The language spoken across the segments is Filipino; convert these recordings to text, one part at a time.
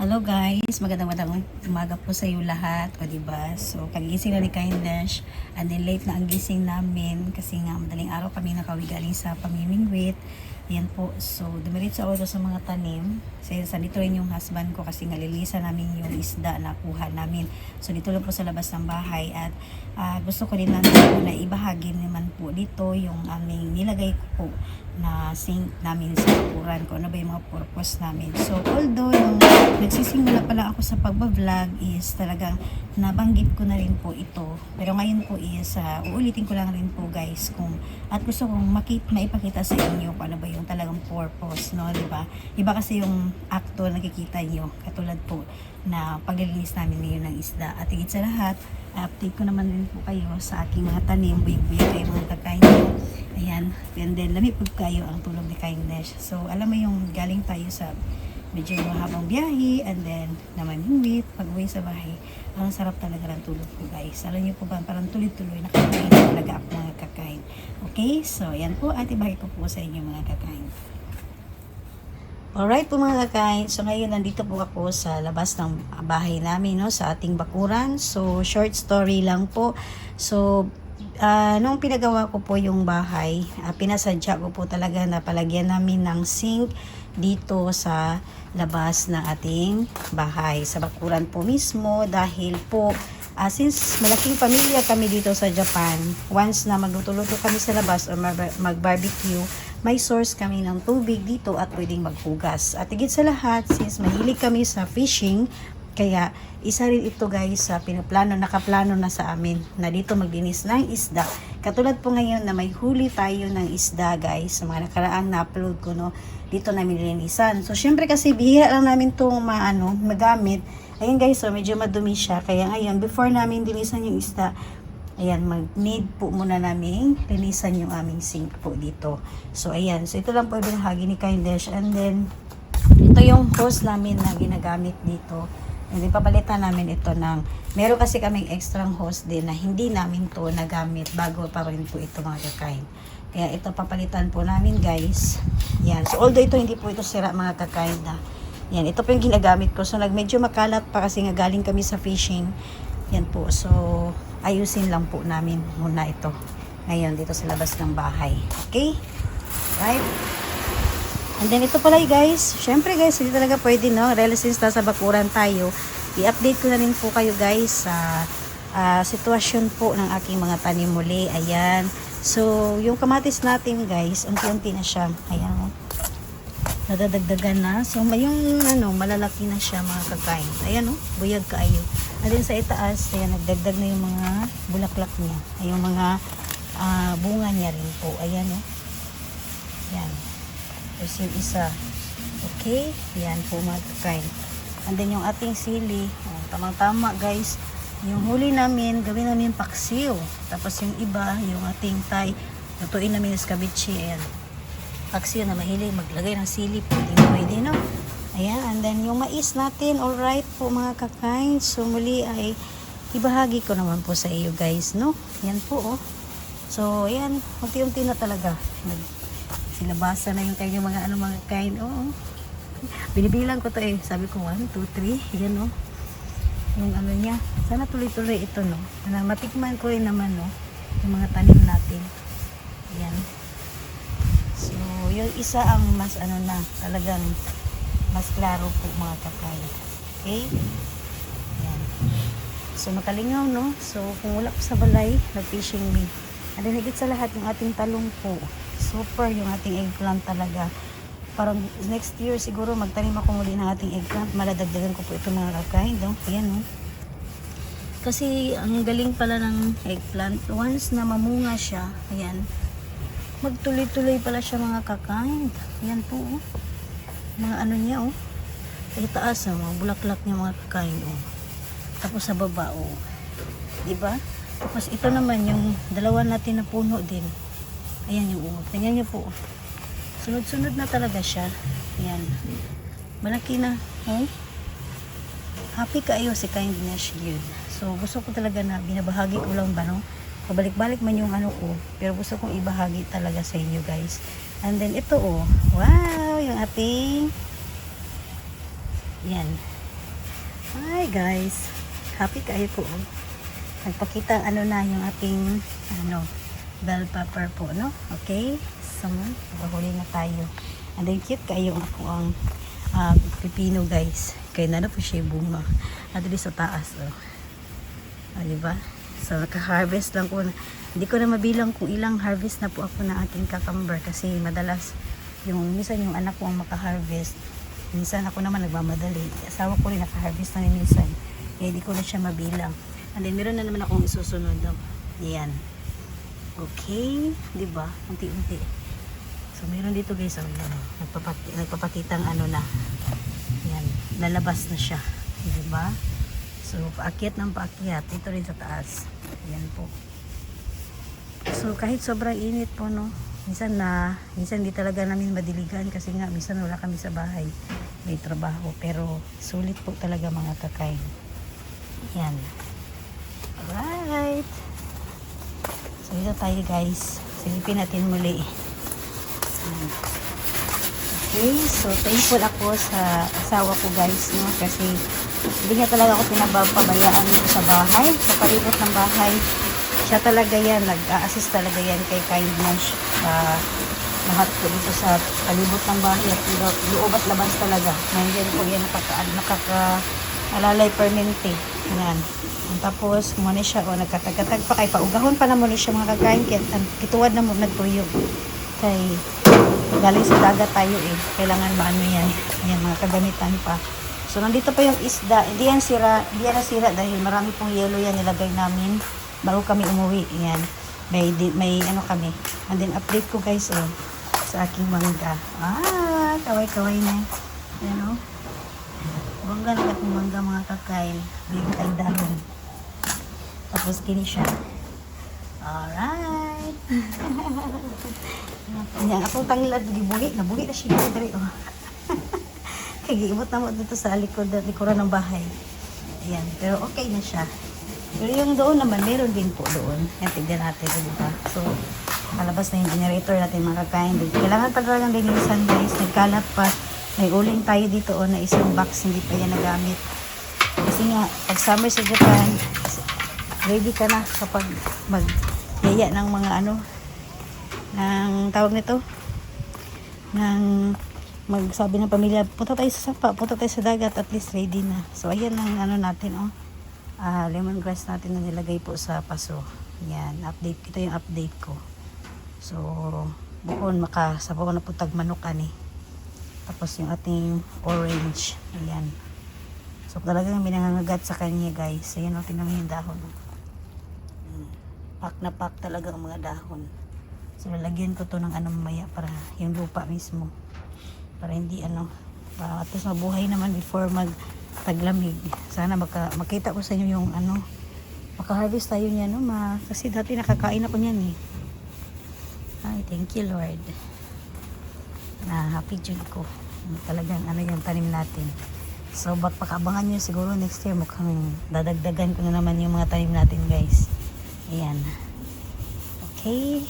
Hello guys, magandang umaga po sa iyo lahat, o diba? So, kagising na ni Kindness, and then late na ang gising namin kasi nga madaling araw kami nakawi galing sa pamimingwit. Ayan po, so dumiretso ako sa mga tanim. Sa dito rin yung husband ko kasi nga lilisa namin yung isda na kuha namin. So dito lang po sa labas ng bahay at gusto ko din na ibahagi naman po dito yung aming nilagay ko po na sink namin sa bakuran ko. Ano ba yung mga purpose namin. So although yung nagsisimula pala ako sa pagbablog is talagang nabanggit ko na rin po ito. Pero ngayon po is uulitin ko lang rin po guys kung at gusto kong maipakita sa inyo kung ano ba yung talagang purpose, no, diba? Iba kasi yung akto nakikita nyo, katulad po na paglilinis namin ngayon ng isda. At higit sa lahat, update ko naman rin po kayo sa aking mga tanim, buyog-buyog kayo mga kakain nyo. Ayan, and then lamig po kayo ang tulog ni Kindness. So alam mo yung galing tayo sa medyo mahabang biyahe, and then naman humit, pag-uwi sa bahay, ang sarap talaga ng tulog ko guys. Alam niyo po ba, parang tuloy-tuloy nakakain talaga ako mga kakain. Okay, so yan po, at ibahagi ko po sa inyo mga kakain. Alright po mga kakain, so ngayon nandito po ako sa labas ng bahay namin, no, sa ating bakuran. So short story lang po. So nung pinagawa ko po yung bahay, pinasadya ko po talaga na palagyan namin ng sink dito sa labas ng ating bahay, sa bakuran po mismo, dahil po since malaking pamilya kami dito sa Japan, once na magluto-luto kami sa labas o mag-barbecue, may source kami ng tubig dito at pwedeng maghugas. At higit sa lahat, since mahilig kami sa fishing, kaya isa rin ito guys sa nakaplano na sa amin na dito maglinis ng isda. Katulad po ngayon na may huli tayo ng isda guys, sa mga nakaraang na-upload ko, no, dito namin linisan. So syempre kasi bihira lang namin itong magamit. Ayun guys, so medyo madumi siya. Kaya ngayon, before namin linisan yung isda, ayan, mag-need po muna namin linisan yung aming sink po dito. So ayan, so ito lang po yung binahagi ni Kindness. And then, ito yung hose namin na ginagamit dito. And then, papalitan namin ito ng, meron kasi kaming extra hose din na hindi namin to nagamit bago pa rin po ito mga kakain. Kaya ito papalitan po namin guys. Yan, so although ito hindi po ito sira mga kakain na. Yan, ito po yung ginagamit ko. So medyo makalat pa kasi nga galing kami sa fishing. Yan po, so ayusin lang po namin muna ito ngayon dito sa labas ng bahay. Okay? Right? And then ito pala guys, syempre guys, hindi talaga pwede, no, since nasa bakuran tayo, i-update ko na rin po kayo guys sa sitwasyon po ng aking mga tanim muli. Ayan, so yung kamatis natin guys, unti-unti na siya, ayan, nadadagdagan na. So yung malalaki na siya mga kakain. Ayan, buyag kaayo. And then sa itaas, ayan, nagdagdag na yung mga bulaklak niya, ay yung mga bunga niya rin po. Ayan, yan. Tapos yung isa. Okay, yan po mga kakain. And then yung ating sili, tamang-tama guys, yung huli namin, gawin namin paksiw. Tapos yung iba, yung ating Thai, lutuin namin escabeche. Ayan, paksiw na mahilig maglagay ng sili, pwede, no? Ayan, and then yung mais natin, alright po mga kakain. So muli ay ibahagi ko naman po sa iyo guys, no? Yan po, So ayan, unti-unti na talaga. Silabasa na yung kanyang mga mga kain. Binibilang ko to sabi ko 1, 2, 3. Yan yung niya. Sana tuloy-tuloy ito, no. Na matikman ko rin naman, no, yung mga tanim natin. Yan. So yung isa ang mas talagang mas klaro po mga kakain. Okay? Yan. So makalingaw, no. So kung wala po sa balay, nag-fishing me. At higit sa lahat yung ating talong po. Super yung ating eggplant talaga. Parang next year siguro magtanim ako muli ng ating eggplant. Maladagdagan ko po ito mga kakain. Ayan, kasi ang galing pala ng eggplant. Once na mamunga siya, ayan, magtuloy-tuloy pala siya mga kakain. Ayan po, mga niya, sa itaas, mga bulaklak niya mga kakain, Tapos sa baba, diba? Tapos ito naman yung dalawa natin na puno din. Ayan yung tingnan niyo po. Sunod-sunod na talaga siya. Ayan. Malaki na. Happy kayo si Kindness yun. So gusto ko talaga na binabahagi ko lang ba, no? Pabalik-balik man yung ko. Pero gusto kong ibahagi talaga sa inyo guys. And then ito wow! Yung ating yan. Hi guys, happy kayo po. Nagpakita ano na yung ating bell pepper po, no? Okay, so magpahuli na tayo. And then cute kayo ako ang pipino guys. Kaya na po siya bunga. At sa taas, oh. Diba? So naka-harvest lang ko. Hindi ko na mabilang kung ilang harvest na po ako na aking cucumber kasi madalas minsan yung anak ko ang maka-harvest. Minsan ako naman nagmamadali. Asawa ko rin naka-harvest na minsan. Kaya hindi ko na siya mabilang. And then meron na naman akong isusunod. Yan. Okay. Diba? Unti-unti. So meron dito guys. Nagpapakitang na. Yan. Lalabas na siya. Diba? So paakyat ng paakyat. Ito rin sa taas. Yan po. So kahit sobrang init po, no? Minsan hindi talaga namin madiligan kasi nga minsan wala kami sa bahay, may trabaho, pero sulit po talaga mga kakain. Yan. Alright. So dito tayo guys, silipin natin muli. Okay, so thankful ako sa asawa ko guys, no, kasi hindi niya talaga ako pinababayaan dito sa bahay, sa palibot ng bahay. Siya talaga yan, nag-a-assist talaga yan kay Kindness sa lahat po dito sa palibot ng bahay at loob at labas talaga. Nandiyan po yan nakaka-alalay permanente. Yan. Tapos, muna siya, nagkatag-katag pa kay paugahon pa na muna siya mga kakain. Kituwad na mo nagtuyo. Kay galing sa dagat tayo Kailangan maano yan. Yan, mga kagamitan pa. So, nandito pa yung isda. Hindi yan nasira dahil marami pong yelo yan nilagay namin bago kami umuwi. Yan. May kami. And then update ko guys sa aking mangga. Kaway-kaway na. Yan bangga na akong mangga mga kakain. Bigyan ay dahon. Tapos kini siya. Alright. Yan. Akong tangilad gibuhi. Nabuhi na siya dito. Kaya giimot na mo dito sa likuran ng bahay. Ayan. Pero okay na siya. Pero yung doon naman, meron din po doon. Yan, tignan natin, diba? So, kalabas na yung generator natin mga kakain. Kailangan pa talagang linisan guys. Nagkalat pa. May uling tayo dito na isang box. Hindi pa yan nagamit. Kasi nga, pag summer sa Japan, ready ka na kapag mag-yaya ng mga ng tawag nito, ng magsabi ng pamilya, punta tayo sa sapa, punta tayo sa dagat, at least ready na. So, ayan ang natin, lemongrass natin na nilagay po sa paso. Yan, update. Ito yung update ko. So, bukon makasabaw na po tagmanukan Tapos yung ating orange. Ayan. So, talagang binangangagat sa kanya guys. Ayan, tingnan mo yung dahon. Pack na pack talaga ang mga dahon. So, lalagyan ko to ng mamaya para yung lupa mismo. Para hindi para at least mabuhay naman before taglamig. Sana makita ko sa inyo yung maka-harvest tayo niya kasi dati nakakain ako niyan Ay, thank you Lord. Na happy June ko. Talagang yung tanim natin. So pakabangan nyo siguro next year mukhang dadagdagan ko na naman yung mga tanim natin guys. Ayan. Okay.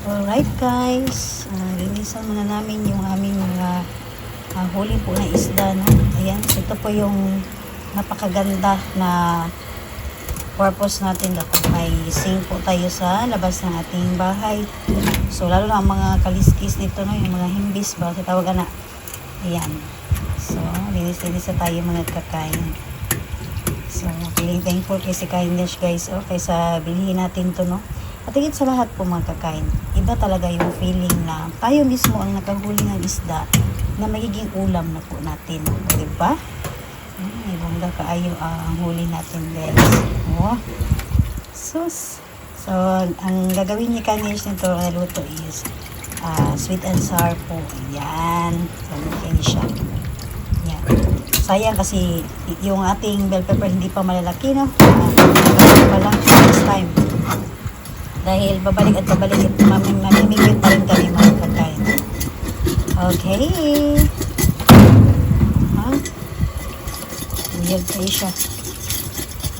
Alright guys, linisan muna namin yung aming mga huli po na isda. Ayan, ito po yung napakaganda na purpose natin dapat may sink po tayo sa labas ng ating bahay. So lalo na ang mga kaliskis nito, yung mga himbis ba, tatawagan na. Ayan. So, linis-linis na tayo mga kakain. So, feeling thankful kay si Kindness guys, kaysa bilhin natin to, At higit sa lahat po mga kakain, iba talaga yung feeling na tayo mismo ang nakahuli ng isda na magiging ulam na po natin. Diba? Bongga kaayo ang huli natin guys. Sus! So, ang gagawin ni Kindness nito na luto is sweet and sour po. Yan. Salukin siya. Yan. Sayang kasi yung ating bell pepper hindi pa malalaki, pa lang this time. Dahil babalik at babalik at mamimigit pa rin kami mga kakain. Okay. Ha? Weird kayo siya.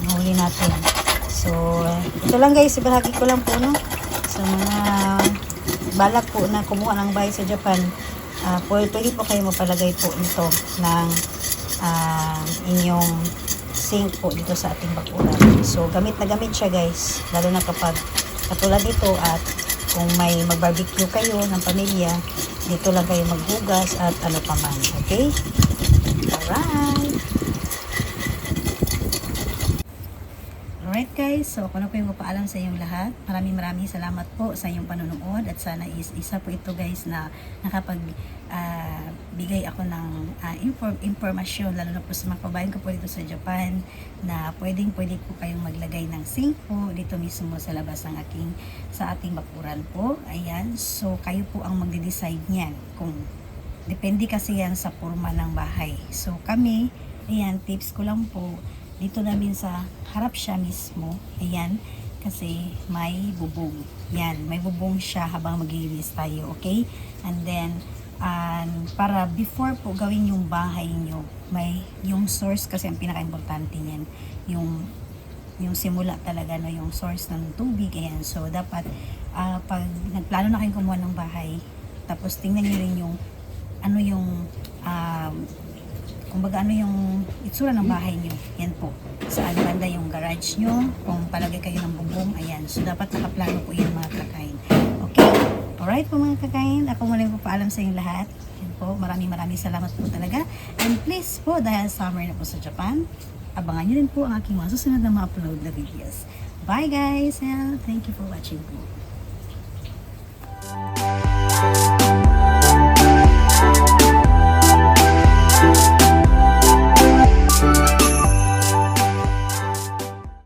Nahuli natin. So, ito lang guys, ibahagi ko lang po, no? Sa mga balak po na kumuha ng bahay sa Japan, pwede po kayo mapalagay po nito ng inyong sink po dito sa ating bakuran. So, gamit na gamit siya guys, lalo na kapag katulad dito at kung may mag-barbecue kayo ng pamilya, dito lang kayo maghugas at ano pa man. Okay? Alright! Alright guys, so ako na po yung mapaalam sa inyong lahat. Maraming salamat po sa inyong panonood at sana isa po ito guys na nakapag bigay ako ng informasyon lalo na po sa mga kabayan ko po dito sa Japan na pwede po kayong maglagay ng sink po dito mismo sa labas ng sa ating bakuran po. Ayan, so kayo po ang magde-decide niyan kung depende kasi yan sa forma ng bahay. So kami, ayan, tips ko lang po, dito namin sa harap siya mismo, ayan, kasi may bubong. Yan, may bubong siya habang maglilinis tayo, okay? And then, para before po gawin yung bahay nyo, may yung source kasi ang pinaka-importante niyan, yung simula talaga, no, yung source ng tubig, ayan. So, dapat, pag nagplano na kayong kumuha ng bahay, tapos tingnan nyo rin yung, kumbaga ano yung itsura ng bahay nyo. Yan po. Saan banda yung garage nyo, kung palagay kayo ng bubong, ayan. So, dapat nakaplano po yan mga kakain. Okay? Alright po mga kakain. Ako muna yung paalam sa inyong lahat. Yan po. Maraming salamat po talaga. And please po, dahil summer na po sa Japan, abangan nyo rin po ang aking mga susunod na ma-upload na videos. Bye guys! And thank you for watching po.